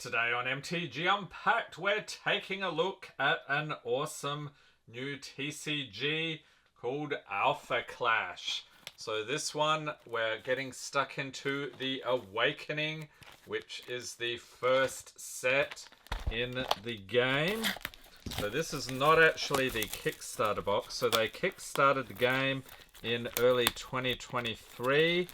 Today on MTG Unpacked, we're taking a look at an awesome new TCG called Alpha Clash. So this one, we're getting stuck into the Awakening, which is the first set in the game. So this is not actually the Kickstarter box. So they kickstarted the game in early 2023.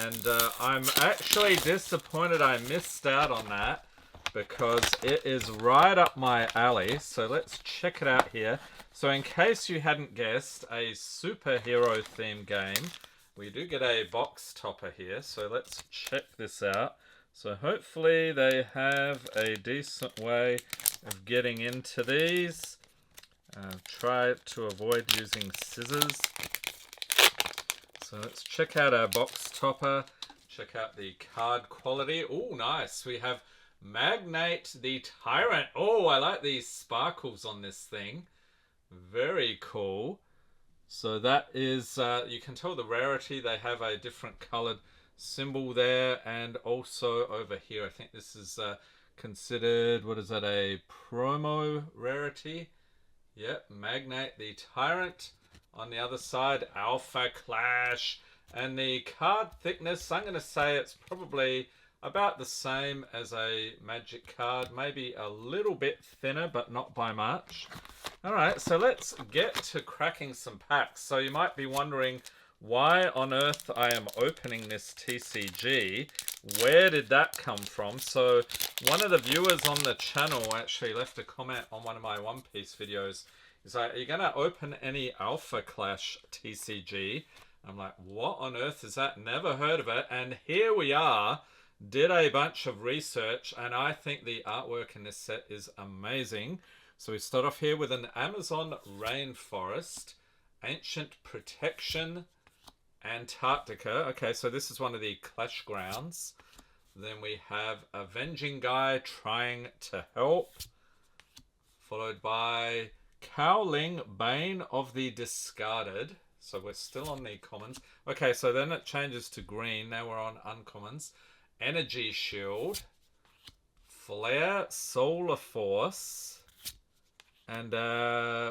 And I'm actually disappointed I missed out on that, because it is right up my alley. So let's check it out here. So in case you hadn't guessed, a superhero themed game. We do get a box topper here, so let's check this out. So hopefully they have a decent way of getting into these. Try to avoid using scissors. So let's check out our box topper. Check out the card quality. Oh, nice. We have Magnate the Tyrant. Oh, I like these sparkles on this thing. Very cool. So that is, you can tell the rarity. They have a different colored symbol there. And also over here, I think this is considered, what is that, a promo rarity? Yep, Magnate the Tyrant. On the other side, Alpha Clash. And the card thickness, I'm going to say it's probably about the same as a Magic card. Maybe a little bit thinner, but not by much. Alright, so let's get to cracking some packs. So you might be wondering why on earth I am opening this TCG. Where did that come from? So one of the viewers on the channel actually left a comment on one of my One Piece videos. He's like, are you going to open any Alpha Clash TCG? I'm like, what on earth is that? Never heard of it. And here we are. Did a bunch of research, and I think the artwork in this set is amazing. So we start off here with an Amazon rainforest, Ancient Protection, Antarctica. Okay, so this is one of the Clash grounds. Then we have Avenging Guy trying to help, followed by Cowling, Bane of the Discarded. So we're still on the commons. Okay, so then it changes to green. Now we're on uncommons. Energy Shield, Flare, Solar Force, and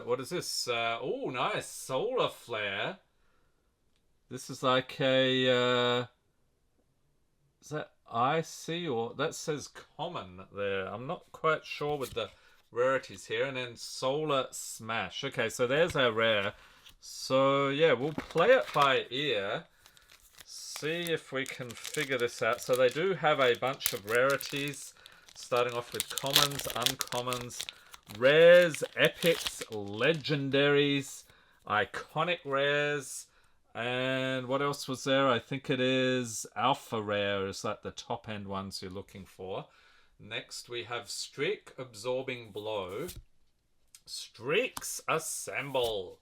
what is this? Oh, nice, Solar Flare. This is like a, is that IC or that says common there? I'm not quite sure with the rarities here. And then Solar Smash. Okay, so there's our rare. So yeah, we'll play it by ear. See if we can figure this out. So they do have a bunch of rarities, starting off with commons, uncommons, rares, epics, legendaries, iconic rares, and what else was there? I think it is alpha rare. Is that the top end ones you're looking for? Next we have Streak Absorbing Blow, Streaks Assemble,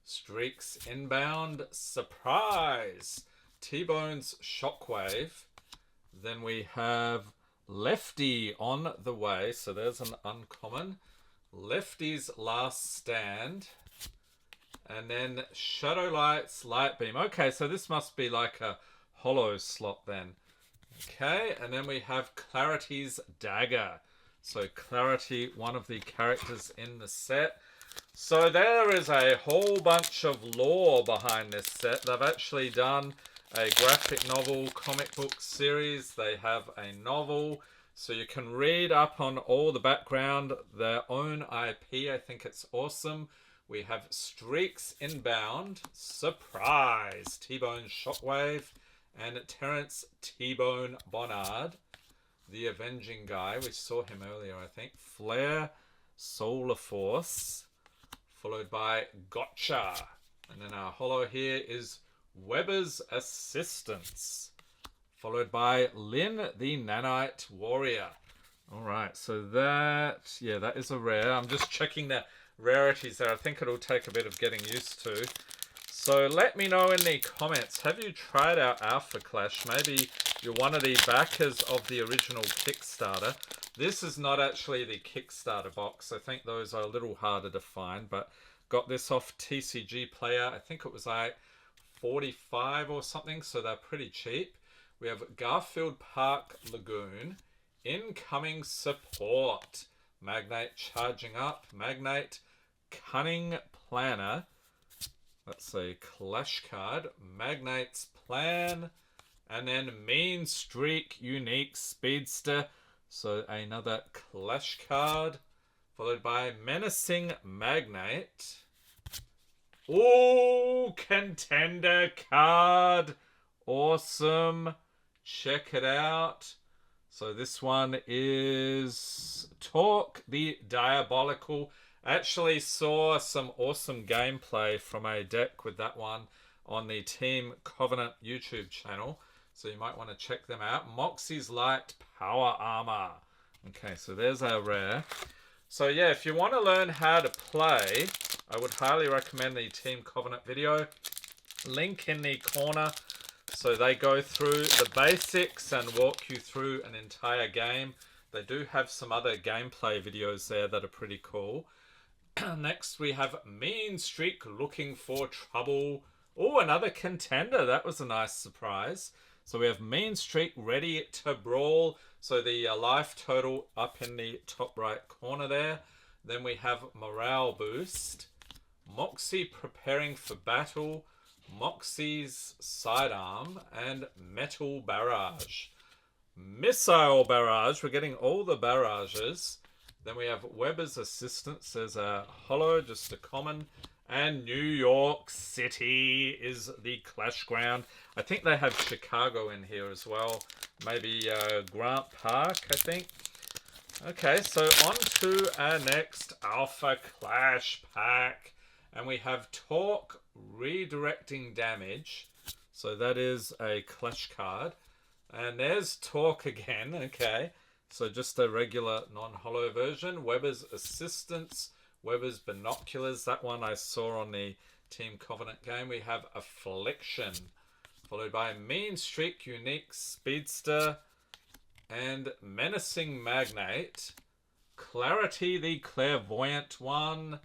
Streaks Inbound Surprise, T-Bone's Shockwave. Then we have Lefty on the way. So there's an uncommon. Lefty's Last Stand. And then Shadowlight's Light Beam. Okay, so this must be like a hollow slot then. Okay, and then we have Clarity's Dagger. So Clarity, one of the characters in the set. So there is a whole bunch of lore behind this set. They've actually done a graphic novel comic book series. They have a novel, so you can read up on all the background, their own IP. I think it's awesome. We have Streaks Inbound, Surprise, T-Bone Shockwave, and Terrence T-Bone Bonnard, the Avenging Guy. We saw him earlier, I think. Flare, Solar Force, followed by Gotcha. And then our holo here is Weber's Assistance, followed by Lynn the Nanite Warrior. Alright, so that, yeah, that is a rare. I'm just checking the rarities there. I think it'll take a bit of getting used to. So let me know in the comments, have you tried our Alpha Clash? Maybe you're one of the backers of the original Kickstarter. This is not actually the Kickstarter box. I think those are a little harder to find, but got this off TCG Player. I think it was like 45 or something, so they're pretty cheap. We have Garfield Park Lagoon, Incoming support. Magnate charging up. Magnate, Cunning Planner. That's a Clash card. Magnate's Plan. And then Mean Streak, Unique Speedster. So another Clash card. Followed by Menacing Magnate. Oh, Contender card. Awesome. Check it out. So this one is Talk the Diabolical. Actually saw some awesome gameplay from a deck with that one on the Team Covenant YouTube channel. So you might want to check them out. Moxie's Light Power Armor. Okay, so there's our rare. So yeah, if you want to learn how to play, I would highly recommend the Team Covenant video. Link in the corner. So they go through the basics and walk you through an entire game. They do have some other gameplay videos there that are pretty cool. Next we have Mean Streak Looking for Trouble. Oh, another Contender. That was a nice surprise. So we have Mean Streak Ready to Brawl. So the life total up in the top right corner there. Then we have Morale Boost. Moxie Preparing for Battle. Moxie's Sidearm. And Metal Barrage. Missile Barrage. We're getting all the barrages. Then we have Weber's Assistance. There's a Hollow, just a common. And New York City is the Clash Ground. I think they have Chicago in here as well. Maybe Grant Park, I think. Okay, so on to our next Alpha Clash pack. And we have Talk Redirecting Damage. So that is a Clash card. And there's Talk again, okay. So just a regular non-hollow version. Weber's Assistance. Weber's Binoculars. That one I saw on the Team Covenant game. We have Affliction. Followed by Mean Streak, Unique Speedster. And Menacing Magnate. Clarity, the Clairvoyant one.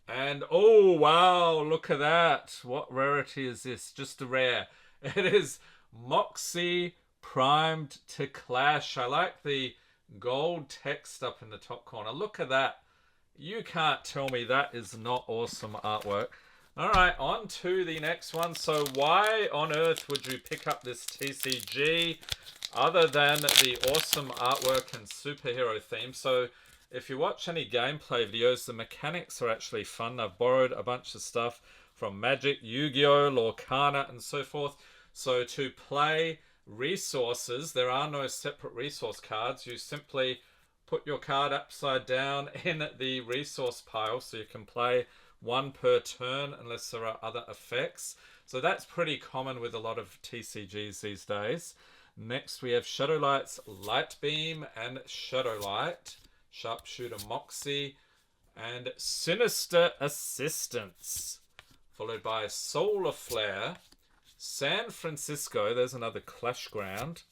And, oh, wow, look at that. What rarity is this? Just a rare. It is Moxie Primed to Clash. I like the gold text up in the top corner. Look at that. You can't tell me that is not awesome artwork. All right, on to the next one. So why on earth would you pick up this TCG other than the awesome artwork and superhero theme? So if you watch any gameplay videos, the mechanics are actually fun. I've borrowed a bunch of stuff from Magic, Yu-Gi-Oh!, Lorcana, and so forth. So to play resources, there are no separate resource cards. You simply put your card upside down in the resource pile so you can play one per turn unless there are other effects. So that's pretty common with a lot of TCGs these days. Next we have Shadowlight's Light Beam and Shadowlight, Sharpshooter Moxie, and Sinister Assistance. Followed by Solar Flare, San Francisco, there's another Clash Ground.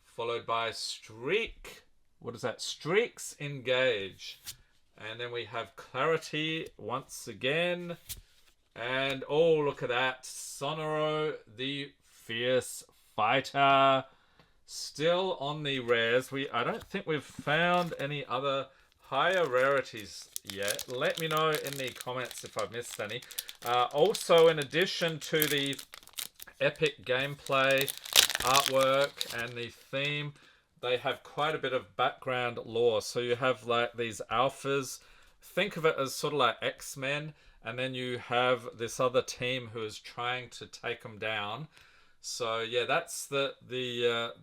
Followed by Streak. What is that? Streaks Engage. And then we have Clarity once again. And, oh, look at that. Sonoro, the Fierce Fighter. Still on the rares. I don't think we've found any other higher rarities yet. Let me know in the comments if I've missed any. Also, in addition to the epic gameplay, artwork, and the theme, they have quite a bit of background lore. So you have like these alphas. Think of it as sort of like X-Men, and then you have this other team who is trying to take them down. So yeah, that's the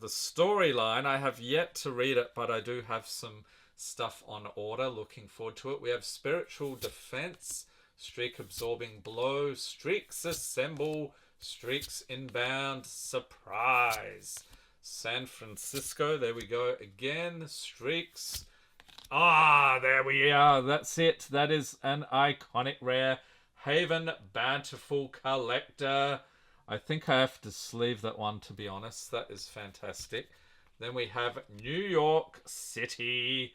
storyline. I have yet to read it, but I do have some stuff on order. Looking forward to it. We have Spiritual Defense, Streak Absorbing Blow, Streaks Assemble, Streaks Inbound, Surprise. San Francisco, there we go again. Streaks. There we are. That's it. That is an iconic rare. Haven Bountiful Collector. I think I have to sleeve that one, to be honest. That is fantastic. Then we have New York City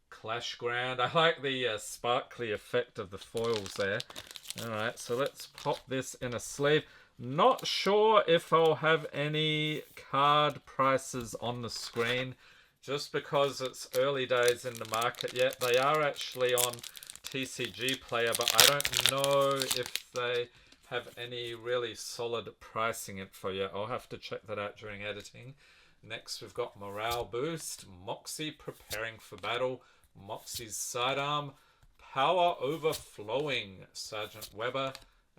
Clash Ground. I like the sparkly effect of the foils there. Alright, so let's pop this in a sleeve. Not sure if I'll have any card prices on the screen. just because it's early days in the market yet. They are actually on TCG Player, but I don't know if they have any really solid pricing info yet. I'll have to check that out during editing. Next, we've got Morale Boost, Moxie Preparing for Battle, Moxie's Sidearm, Power Overflowing, Sergeant Weber,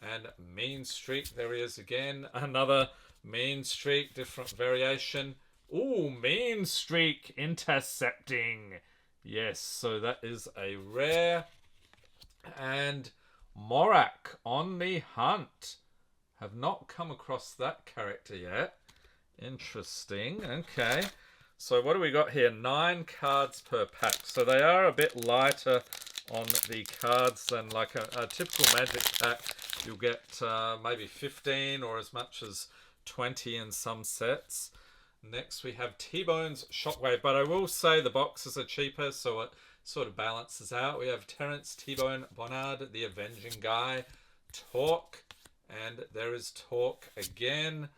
and Mean Streak. There he is again. Another Mean Streak, different variation. Ooh, Mean Streak Intercepting. Yes, so that is a rare. And Morak on the Hunt. Have not come across that character yet. Interesting. Okay. So what do we got here? 9 cards per pack. So they are a bit lighter on the cards than like a typical Magic pack. You'll get maybe 15 or as much as 20 in some sets. Next we have T-Bone's Shockwave. But I will say the boxes are cheaper, so it sort of balances out. We have Terrence T-Bone Bonnard, the Avenging Guy, Torque, and there is Torque again.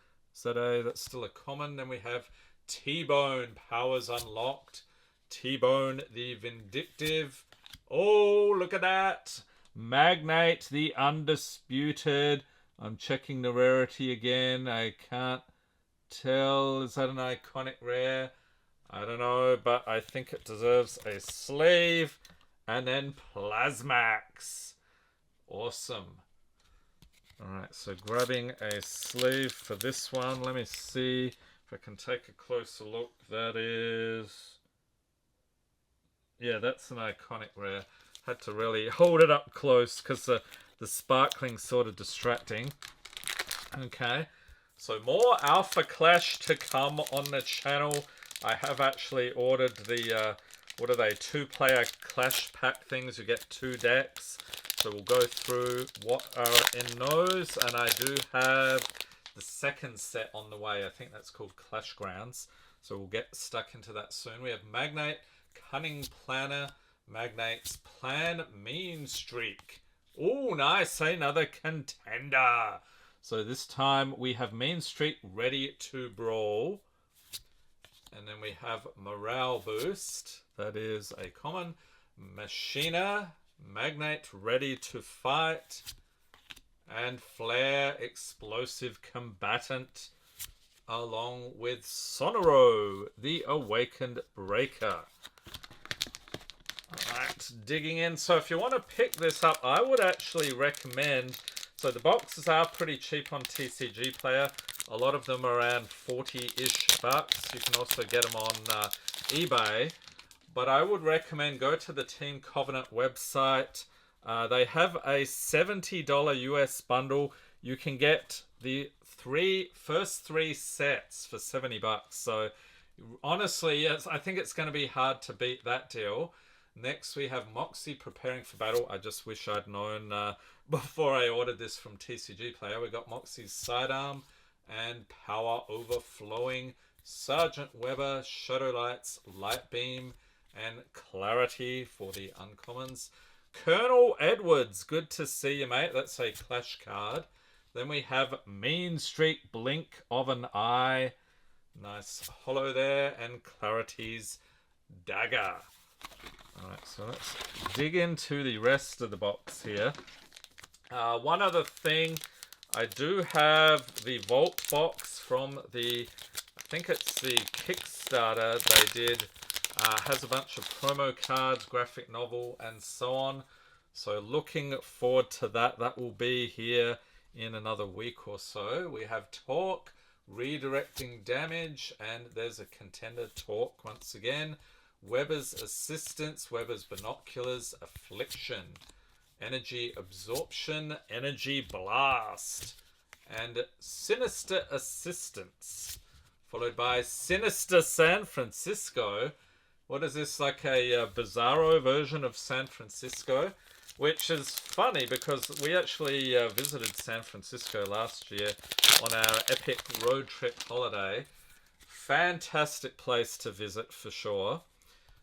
That's still a common. Then we have T-Bone, Powers Unlocked. T-Bone, the Vindictive. Oh, look at that. Magnate, the Undisputed. I'm checking the rarity again. I can't tell. Is that an iconic rare? I don't know, but I think it deserves a sleeve. And then Plasmax. Awesome. Alright, so grabbing a sleeve for this one. Let me see if I can take a closer look. That is... yeah, that's an iconic rare. Had to really hold it up close because the sparkling's sort of distracting. Okay, so more Alpha Clash to come on the channel. I have actually ordered the, what are they, 2-player Clash pack things. You get 2 decks. So we'll go through what are in those, and I do have the second set on the way. I think that's called Clash Grounds. So we'll get stuck into that soon. We have Magnate, Cunning Planner, Magnate's Plan, Mean Streak. Oh, nice, another Contender. So this time we have Mean Streak ready to brawl. And then we have Morale Boost. That is a common. Machina, Magnate ready to fight, and Flare Explosive Combatant, along with Sonoro, the Awakened Breaker. Alright, digging in. So if you want to pick this up, I would actually recommend, so the boxes are pretty cheap on TCG Player. A lot of them are around 40-ish bucks. You can also get them on eBay. But I would recommend go to the Team Covenant website. They have a $70 US bundle. You can get the first three sets for 70 bucks. So honestly, yes, I think it's going to be hard to beat that deal. Next, we have Moxie Preparing for Battle. I just wish I'd known before I ordered this from TCG Player. We got Moxie's Sidearm and Power Overflowing, Sergeant Weber, Shadow Lights, Light Beam, and Clarity for the uncommons. Colonel Edwards, good to see you, mate. That's a Clash card. Then we have Mean Streak, Blink of an Eye. Nice holo there. And Clarity's Dagger. Alright, so let's dig into the rest of the box here. One other thing. I do have the Vault box from the, I think it's the Kickstarter they did. Has a bunch of promo cards, graphic novel, and so on. So looking forward to that. That will be here in another week or so. We have Torque, Redirecting Damage, and there's a Contender Torque once again. Weber's Assistance, Weber's Binoculars, Affliction, Energy Absorption, Energy Blast, and Sinister Assistance, followed by Sinister San Francisco. What is this, like a Bizarro version of San Francisco? Which is funny because we actually visited San Francisco last year on our epic road trip holiday. Fantastic place to visit for sure.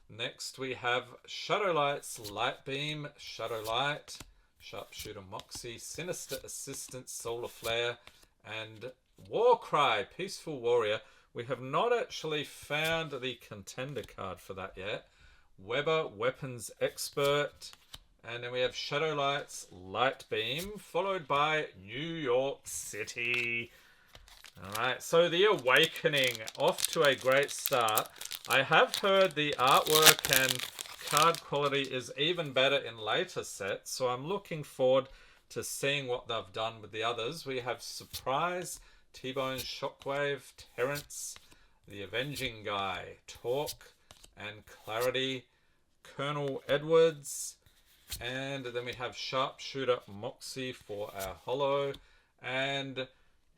Next we have Shadow Light's Light Beam, Shadow Light, Sharpshooter Moxie, Sinister Assistance, Solar Flare, and Warcry, Peaceful Warrior, We have not actually found the Contender card for that yet. Weber, Weapons Expert. And then we have Shadowlight's Light Beam, followed by New York City. Alright, so the Awakening, off to a great start. I have heard the artwork and card quality is even better in later sets, so I'm looking forward to seeing what they've done with the others. We have Surprise, T-Bone, Shockwave, Terrence, the Avenging Guy, Torque, and Clarity, Colonel Edwards, and then we have Sharpshooter Moxie for our holo, and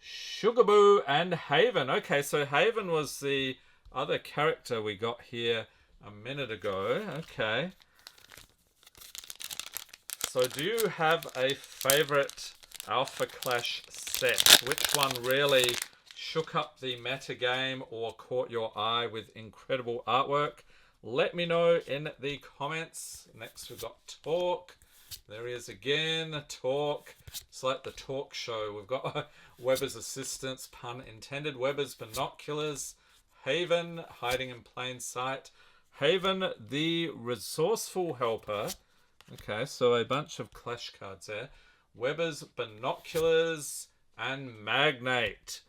Sugaboo and Haven. Okay, so Haven was the other character we got here a minute ago. Okay. So do you have a favorite Alpha Clash set? Which one really shook up the meta game or caught your eye with incredible artwork? Let me know in the comments. Next we've got Talk. There he is again, Talk. It's like the talk show. We've got Weber's Assistants, pun intended. Weber's Binoculars. Haven, Hiding in Plain Sight. Haven, the Resourceful Helper. Okay, so a bunch of Clash cards there. Weber's Binoculars and Magnate.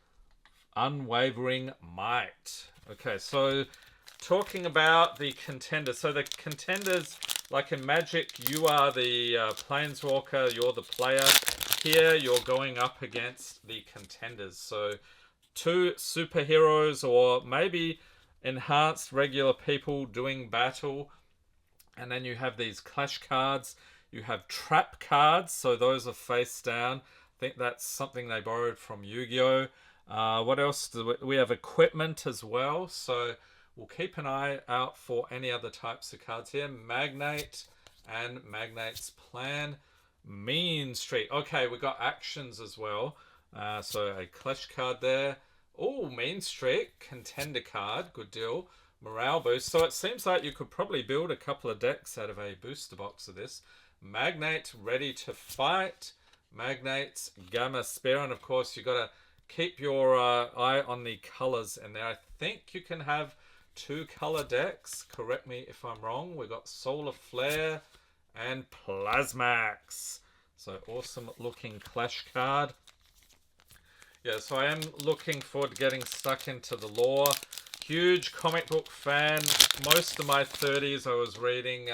Unwavering Might. Okay, so talking about the Contenders. So the Contenders, like in Magic, you are the Planeswalker, you're the player. Here, you're going up against the Contenders. So two superheroes or maybe enhanced regular people doing battle. And then you have these Clash cards. You have Trap cards, so those are face down. I think that's something they borrowed from Yu-Gi-Oh! What else? We have equipment as well, so we'll keep an eye out for any other types of cards here. Magnate and Magnate's Plan. Mean Streak. Okay, we got actions as well. So a Clash card there. Oh, Mean Streak. Contender card. Good deal. Morale boost. So it seems like you could probably build a couple of decks out of a booster box of this. Magnate ready to fight. Magnate's Gamma Spear. And of course, you got to keep your eye on the colors in there. I think you can have 2 color decks. Correct me if I'm wrong. We've got Solar Flare and Plasmax. So awesome looking Clash card. Yeah, so I am looking forward to getting stuck into the lore. Huge comic book fan. Most of my 30s I was reading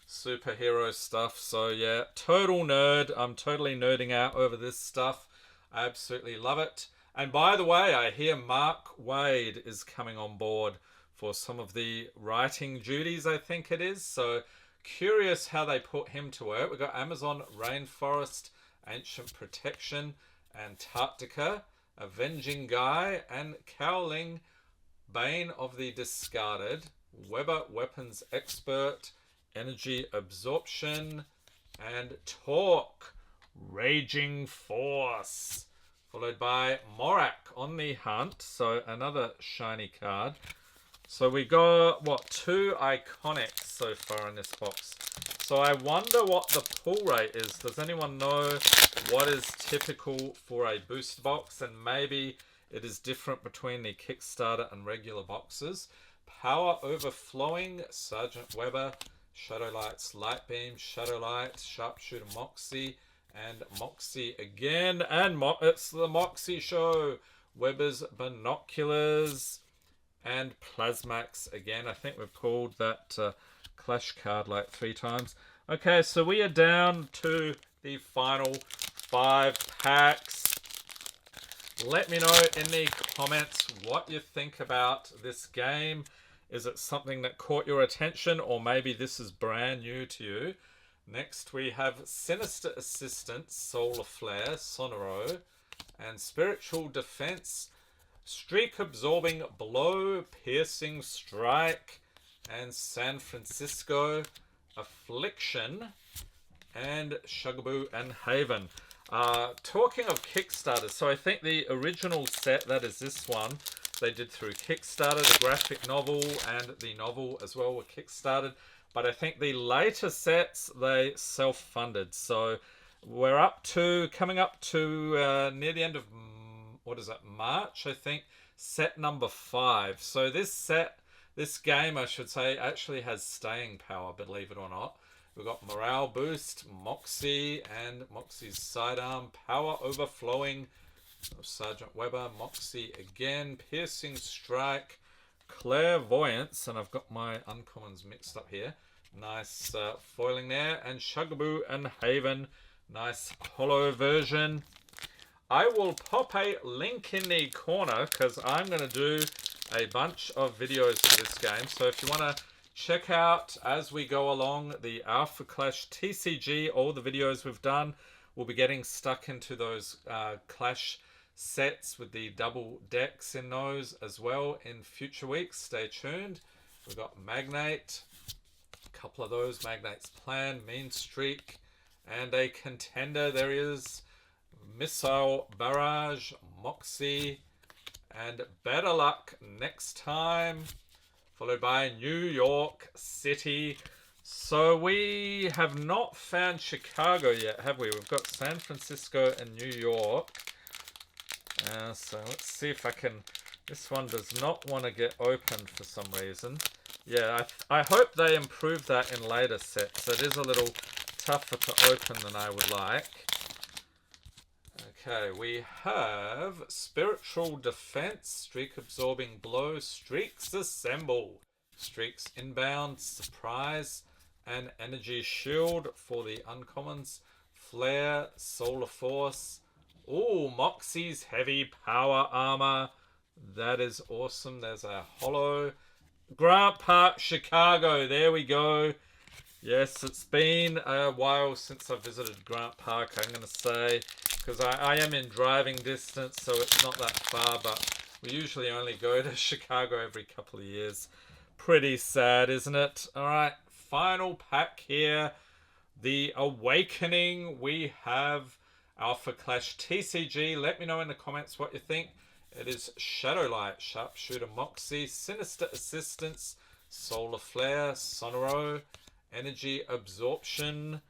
superhero stuff. So yeah, total nerd. I'm totally nerding out over this stuff. I absolutely love it. And by the way, I hear Mark Waid is coming on board for some of the writing duties, I think it is. So curious how they put him to work. We've got Amazon Rainforest, Ancient Protection, Antarctica, Avenging Guy, and Cowling, Bane of the Discarded, Weber Weapons Expert, Energy Absorption, and Torque, Raging Force. Followed by Morak on the Hunt. So another shiny card. So we got, what, 2 iconics so far in this box. So I wonder what the pull rate is. Does anyone know what is typical for a booster box? And maybe it is different between the Kickstarter and regular boxes. Power Overflowing, Sergeant Weber, Shadowlight's Light Beam, Shadowlight, Sharpshooter Moxie, and Moxie again. And it's the Moxie show. Weber's Binoculars and Plasmax again. I think we've pulled that Clash card like 3 times. Okay, so we are down to the final 5 packs. Let me know in the comments what you think about this game. Is it something that caught your attention, or maybe this is brand new to you? Next we have Sinister Assistance, Solar Flare, Sonoro, and Spiritual Defense, Streak Absorbing Blow, Piercing Strike, and San Francisco, Affliction, and Shugaboo and Haven. Talking of Kickstarter, so I think the original set, that is this one, they did through Kickstarter. The graphic novel and the novel as well were Kickstarted. But I think the later sets, they self-funded. So we're coming up to near the end of, what is it, March, I think. set number 5. So this game, I should say, actually has staying power, believe it or not. We've got Morale Boost, Moxie, and Moxie's Sidearm, Power Overflowing, Sergeant Weber, Moxie again, Piercing Strike, Clairvoyance, and I've got my uncommons mixed up here. Nice foiling there, and Shugaboo and Haven, nice holo version. I will pop a link in the corner because I'm going to do a bunch of videos for this game. So if you want to check out, as we go along, the Alpha Clash TCG, all the videos we've done, we'll be getting stuck into those Clash sets with the double decks in those as well in future weeks. Stay tuned. We've got Magnate, a couple of those, Magnate's Plan, Mean Streak, and a Contender. There is Missile Barrage, Moxie, and Better Luck Next Time, followed by New York City. So we have not found Chicago yet, have we? We've got San Francisco and New York. So let's see if I can... This one does not want to get opened for some reason. Yeah, I hope they improve that in later sets. It is a little tougher to open than I would like. Okay, we have Spiritual Defense, Streak Absorbing Blow, Streaks Assemble, Streaks Inbound, Surprise, and Energy Shield for the uncommons, Flare, Solar Force. Ooh, Moxie's Heavy Power Armor. That is awesome. There's a holo. Grant Park, Chicago. There we go. Yes, it's been a while since I visited Grant Park, I'm going to say, because I am in driving distance, so it's not that far, but we usually only go to Chicago every couple of years. Pretty sad, isn't it? All right, final pack here. The Awakening. We have Alpha Clash TCG. Let me know in the comments what you think. It is Shadowlight, Sharpshooter Moxie, Sinister Assistance, Solar Flare, Sonoro, Energy Absorption,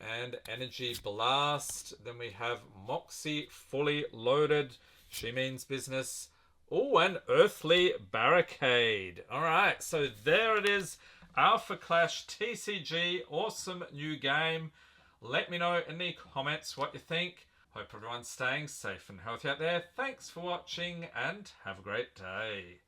and Energy Blast. Then we have Moxie fully loaded. She means business. Oh, and Earthly Barricade. All right, so there it is. Alpha Clash TCG. Awesome new game. Let me know in the comments what you think. Hope everyone's staying safe and healthy out there. Thanks for watching and have a great day.